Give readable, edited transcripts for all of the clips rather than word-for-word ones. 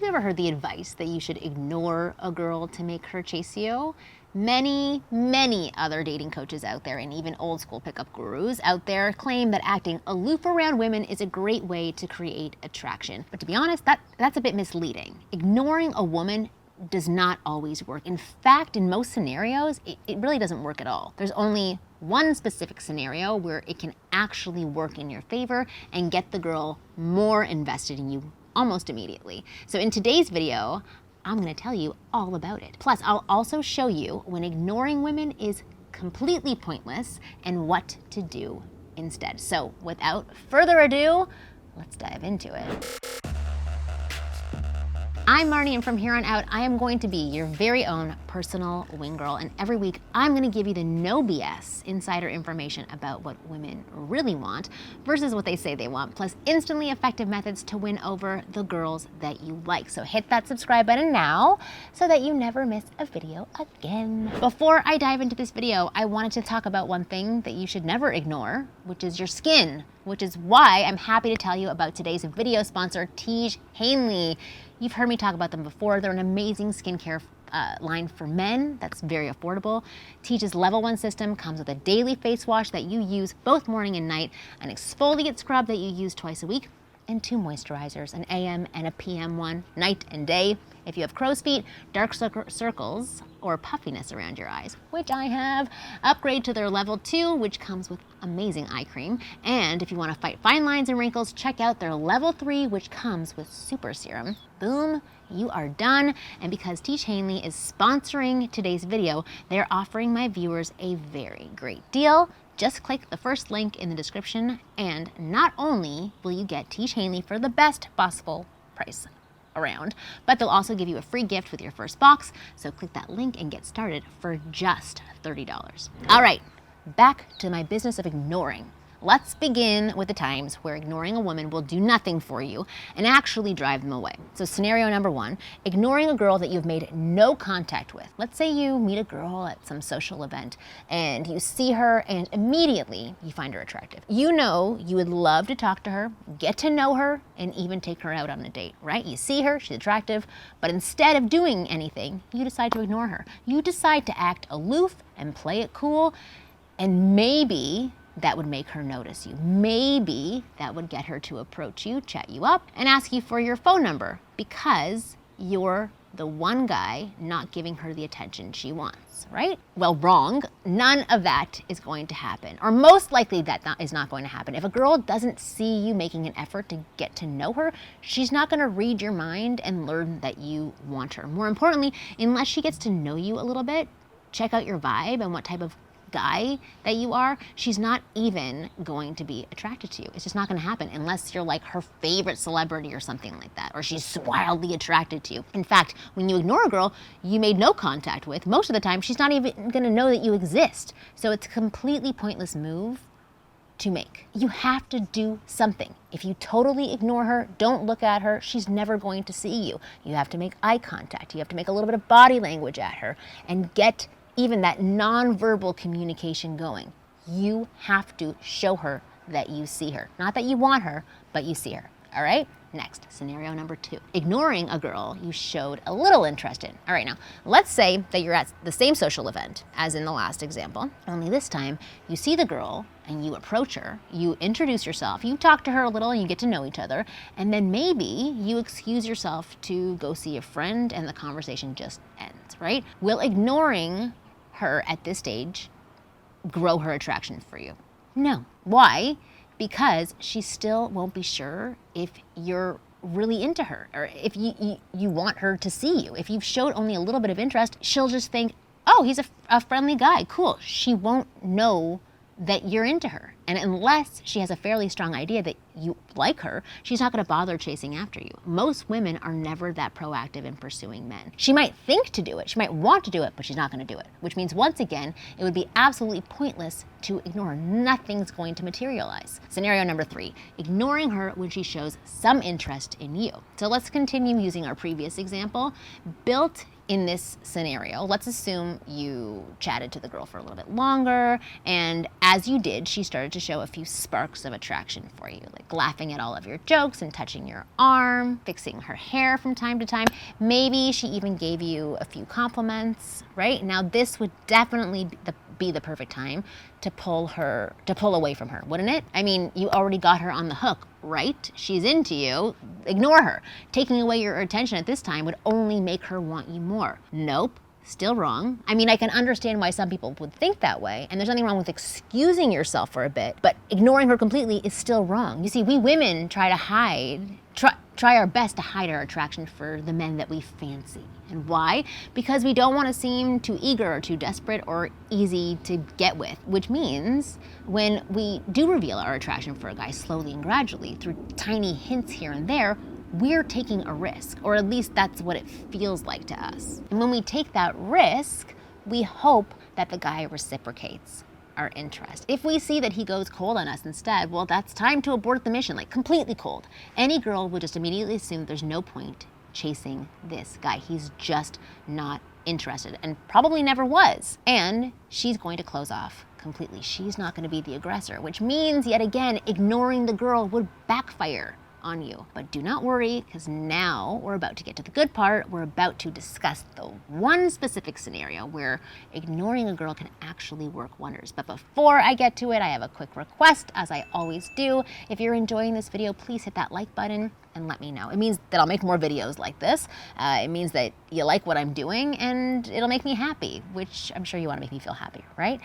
you ever heard the advice that you should ignore a girl to make her chase you? Many, many other dating coaches out there and even old school pickup gurus out there claim that acting aloof around women is a great way to create attraction. But to be honest, that's a bit misleading. Ignoring a woman does not always work. In fact, in most scenarios, it really doesn't work at all. There's only one specific scenario where it can actually work in your favor and get the girl more invested in you almost immediately. So in today's video, I'm gonna tell you all about it. Plus, I'll also show you when ignoring women is completely pointless and what to do instead. So without further ado, let's dive into it. I'm Marni, and from here on out, I am going to be your very own personal wing girl. And every week, I'm gonna give you the no BS insider information about what women really want versus what they say they want, plus instantly effective methods to win over the girls that you like. So hit that subscribe button now so that you never miss a video again. Before I dive into this video, I wanted to talk about one thing that you should never ignore, which is your skin, which is why I'm happy to tell you about today's video sponsor, Tiege Hanley. You've heard me talk about them before. They're an amazing skincare line for men that's very affordable. Tiege's Level 1 system comes with a daily face wash that you use both morning and night, an exfoliate scrub that you use twice a week, and 2 moisturizers, an AM and a PM one, night and day. If you have crow's feet, dark circles, or puffiness around your eyes, which I have, upgrade to their Level 2, which comes with amazing eye cream. And if you want to fight fine lines and wrinkles, check out their Level 3, which comes with super serum. Boom, you are done. And because Tiege Hanley is sponsoring today's video, they're offering my viewers a very great deal. Just click the first link in the description, and not only will you get Tiege Hanley for the best possible price around, but they'll also give you a free gift with your first box. So click that link and get started for just $30. All right, back to my business of ignoring. Let's begin with the times where ignoring a woman will do nothing for you and actually drive them away. So scenario number 1, ignoring a girl that you've made no contact with. Let's say you meet a girl at some social event and you see her and immediately you find her attractive. You know you would love to talk to her, get to know her, and even take her out on a date, right? You see her, she's attractive, but instead of doing anything, you decide to ignore her. You decide to act aloof and play it cool, and maybe that would make her notice you. Maybe that would get her to approach you, chat you up, and ask you for your phone number because you're the one guy not giving her the attention she wants, right? Well, wrong. None of that is going to happen, or most likely that is not going to happen. If a girl doesn't see you making an effort to get to know her, she's not going to read your mind and learn that you want her. More importantly, unless she gets to know you a little bit, check out your vibe and what type of guy that you are, she's not even going to be attracted to you. It's just not going to happen unless you're like her favorite celebrity or something like that, or she's wildly attracted to you. In fact, when you ignore a girl you made no contact with, most of the time she's not even going to know that you exist. So it's a completely pointless move to make. You have to do something. If you totally ignore her, don't look at her, she's never going to see you. You have to make eye contact. You have to make a little bit of body language at her and get even that nonverbal communication going. You have to show her that you see her. Not that you want her, but you see her. All right? Next, scenario number 2. Ignoring a girl you showed a little interest in. All right, now, let's say that you're at the same social event as in the last example, only this time you see the girl and you approach her, you introduce yourself, you talk to her a little and you get to know each other, and then maybe you excuse yourself to go see a friend and the conversation just ends, right? Will ignoring her at this stage grow her attraction for you? No. Why? Because she still won't be sure if you're really into her or if you want her to see you. If you've showed only a little bit of interest, she'll just think, oh, he's a friendly guy, cool. She won't know that you're into her. And unless she has a fairly strong idea that you like her, she's not going to bother chasing after you. Most women are never that proactive in pursuing men. She might think to do it, she might want to do it, but she's not going to do it. Which means, once again, it would be absolutely pointless to ignore her. Nothing's going to materialize. Scenario number 3, ignoring her when she shows some interest in you. So let's continue using our previous example. Built in this scenario, let's assume you chatted to the girl for a little bit longer, and as you did, she started to show a few sparks of attraction for you, like laughing at all of your jokes and touching your arm, fixing her hair from time to time. Maybe she even gave you a few compliments, right? Now this would definitely be the perfect time to pull away from her, wouldn't it? I mean, you already got her on the hook, right? She's into you. Ignore her. Taking away your attention at this time would only make her want you more. Nope. Still wrong. I mean, I can understand why some people would think that way, and there's nothing wrong with excusing yourself for a bit, but ignoring her completely is still wrong. You see, we women try our best to hide our attraction for the men that we fancy. And why? Because we don't want to seem too eager or too desperate or easy to get with, which means when we do reveal our attraction for a guy slowly and gradually through tiny hints here and there, we're taking a risk, or at least that's what it feels like to us. And when we take that risk, we hope that the guy reciprocates our interest. If we see that he goes cold on us instead, well, that's time to abort the mission, like completely cold. Any girl will just immediately assume there's no point chasing this guy. He's just not interested, and probably never was. And she's going to close off completely. She's not going to be the aggressor, which means, yet again, ignoring the girl would backfire on you. But do not worry, because now we're about to get to the good part. We're about to discuss the one specific scenario where ignoring a girl can actually work wonders. But before I get to it, I have a quick request, as I always do. If you're enjoying this video, please hit that like button and let me know. It means that I'll make more videos like this. It means that you like what I'm doing, and it'll make me happy, which I'm sure you want to make me feel happier, right?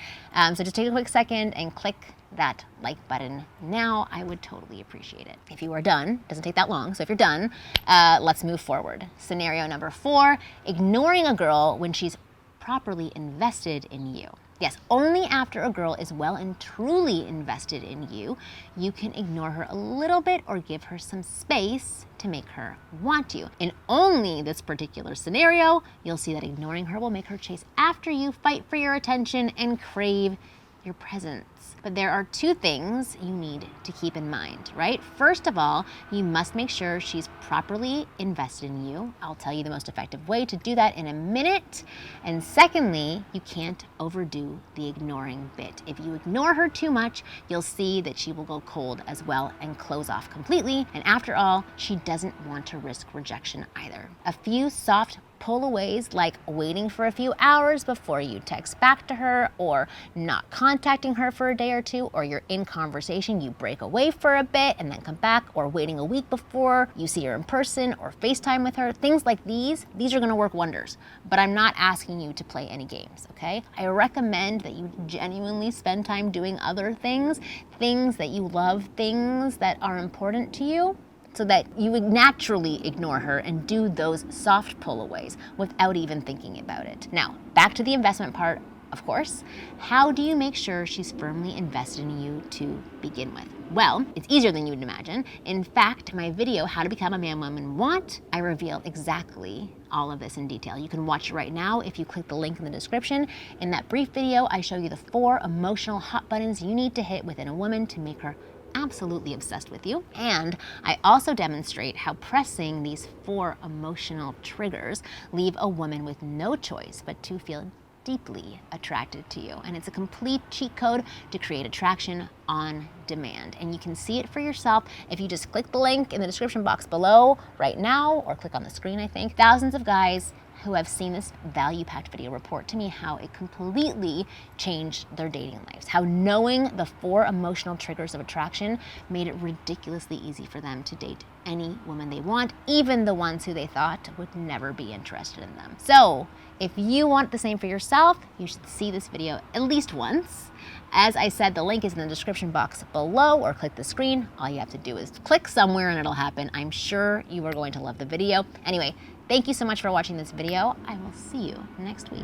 So just take a quick second and click that like button now. I would totally appreciate it. If you are done, doesn't take that long, so if you're done, let's move forward. Scenario number 4, ignoring a girl when she's properly invested in you. Yes, only after a girl is well and truly invested in you, you can ignore her a little bit or give her some space to make her want you. In only this particular scenario, you'll see that ignoring her will make her chase after you, fight for your attention, and crave your presence. But there are 2 things you need to keep in mind, right? First of all, you must make sure she's properly invested in you. I'll tell you the most effective way to do that in a minute. And secondly, you can't overdo the ignoring bit. If you ignore her too much, you'll see that she will go cold as well and close off completely. And after all, she doesn't want to risk rejection either. A few soft pullaways, like waiting for a few hours before you text back to her, or not contacting her for a day or two, or you're in conversation, you break away for a bit and then come back, or waiting a week before you see her in person or FaceTime with her. Things like these are gonna work wonders, but I'm not asking you to play any games, okay? I recommend that you genuinely spend time doing other things that you love, things that are important to you, so that you would naturally ignore her and do those soft pullaways without even thinking about it. Now, back to the investment part, of course. How do you make sure she's firmly invested in you to begin with? Well, it's easier than you would imagine. In fact, my video, How to Become a Man Women Want, I reveal exactly all of this in detail. You can watch it right now if you click the link in the description. In that brief video, I show you the 4 emotional hot buttons you need to hit within a woman to make her absolutely obsessed with you. And I also demonstrate how pressing these 4 emotional triggers leave a woman with no choice but to feel deeply attracted to you. And it's a complete cheat code to create attraction on demand. And you can see it for yourself if you just click the link in the description box below right now, or click on the screen, I think. Thousands of guys who have seen this value-packed video report to me how it completely changed their dating lives, how knowing the 4 emotional triggers of attraction made it ridiculously easy for them to date any woman they want, even the ones who they thought would never be interested in them. So if you want the same for yourself, you should see this video at least once. As I said, the link is in the description box below, or click the screen. All you have to do is click somewhere and it'll happen. I'm sure you are going to love the video. Anyway, thank you so much for watching this video. I will see you next week.